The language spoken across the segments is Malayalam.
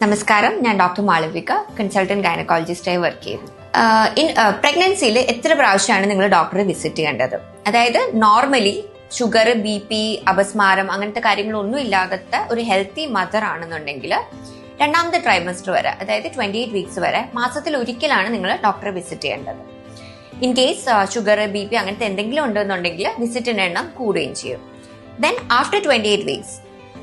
നമസ്കാരം, ഞാൻ ഡോക്ടർ മാളവിക, കൺസൾട്ടന്റ് ഗൈനക്കോളജിസ്റ്റായി വർക്ക് ചെയ്യുന്നു. പ്രഗ്നൻസിയിൽ എത്ര പ്രാവശ്യമാണ് നിങ്ങൾ ഡോക്ടറെ വിസിറ്റ് ചെയ്യേണ്ടത്? അതായത് നോർമലി ഷുഗർ, BP, അപസ്മാരം അങ്ങനത്തെ കാര്യങ്ങളൊന്നും ഇല്ലാത്ത ഒരു ഹെൽത്തി മദർ ആണെന്നുണ്ടെങ്കിൽ രണ്ടാമത്തെ ട്രൈമസ്റ്റർ വരെ, അതായത് 28 വീക്സ് വരെ മാസത്തിൽ ഒരിക്കലാണ് നിങ്ങൾ ഡോക്ടറെ വിസിറ്റ് ചെയ്യേണ്ടത്. ഇൻ കേസ് ഷുഗർ, BP അങ്ങനത്തെ എന്തെങ്കിലും ഉണ്ടെന്നുണ്ടെങ്കിൽ വിസിറ്റിന്റെ എണ്ണം കൂടുകയും ചെയ്യും. Then after 28 weeks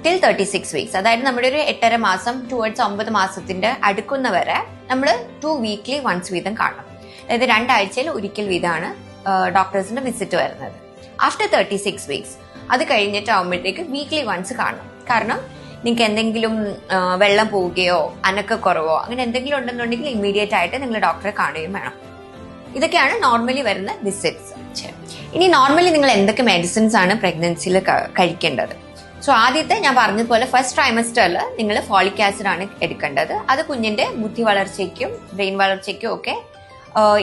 till 36 weeks, അതായത് നമ്മുടെ ഒരു 8.5 മാസം ടുവേർഡ്സ് 9 മാസത്തിന്റെ അടുക്കുന്നവരെ നമ്മൾ 2 വീക്ക്ലി വൺസ് വീതം കാണണം. അതായത് 2 ആഴ്ചയിൽ ഒരിക്കൽ വീതമാണ് ഡോക്ടേഴ്സിന്റെ വിസിറ്റ് വരുന്നത്. ആഫ്റ്റർ 36 വീക്സ് അത് കഴിഞ്ഞിട്ടാവുമ്പോഴത്തേക്ക് വീക്ക്ലി വൺസ് കാണണം. കാരണം നിങ്ങൾക്ക് എന്തെങ്കിലും വെള്ളം പോവുകയോ അനക്കക്കുറവോ അങ്ങനെ എന്തെങ്കിലും ഉണ്ടെന്നുണ്ടെങ്കിൽ ഇമ്മീഡിയറ്റ് ആയിട്ട് നിങ്ങൾ ഡോക്ടറെ കാണുകയും വേണം. ഇതൊക്കെയാണ് നോർമലി വരുന്ന വിസിറ്റ്സ്. ഇനി നോർമലി നിങ്ങൾ എന്തൊക്കെ മെഡിസിൻസ് ആണ് പ്രഗ്നൻസിയിൽ കഴിക്കേണ്ടത്? സോ ആദ്യത്തെ ഞാൻ പറഞ്ഞതുപോലെ ഫസ്റ്റ് ട്രൈമസ്റ്ററിൽ നിങ്ങൾ ഫോളിക് ആസിഡ് ആണ് എടുക്കേണ്ടത്. അത് കുഞ്ഞിന്റെ ബുദ്ധി വളർച്ചയ്ക്കും ബ്രെയിൻ വളർച്ചയ്ക്കും ഒക്കെ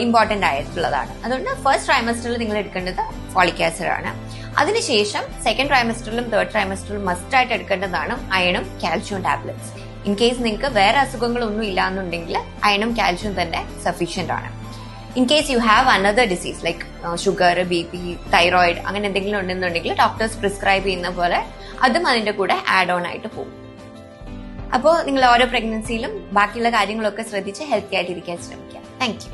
ഇമ്പോർട്ടന്റ് ആയിട്ടുള്ളതാണ്. അതുകൊണ്ട് ഫസ്റ്റ് ട്രൈമസ്റ്ററിൽ നിങ്ങൾ എടുക്കേണ്ടത് ഫോളിക് ആസിഡ് ആണ്. അതിനുശേഷം സെക്കൻഡ് ട്രൈമസ്റ്ററിലും തേർഡ് ട്രൈമസ്റ്ററിലും മസ്റ്റ് ആയിട്ട് എടുക്കേണ്ടതാണ് അയണും കാൽഷ്യം ടാബ്ലറ്റ്സ്. ഇൻ കേസ് നിങ്ങൾക്ക് വേറെ അസുഖങ്ങളൊന്നും ഇല്ല എന്നുണ്ടെങ്കിൽ അയണും കാൽഷ്യം തന്നെ സഫീഷ്യന്റ് ആണ്. In case you have another disease like sugar, BP, thyroid അങ്ങനെ എന്തെങ്കിലും ഉണ്ടെന്നുണ്ടെങ്കിൽ ഡോക്ടേഴ്സ് പ്രിസ്ക്രൈബ് ചെയ്യുന്ന പോലെ അതും അതിന്റെ കൂടെ ആഡ് ഓൺ ആയിട്ട് പോകും. അപ്പോൾ നിങ്ങൾ ഓരോ പ്രഗ്നൻസിയിലും ബാക്കിയുള്ള കാര്യങ്ങളൊക്കെ ശ്രദ്ധിച്ച് ഹെൽത്തി ആയിട്ടിരിക്കാൻ ശ്രമിക്കുക. Thank you.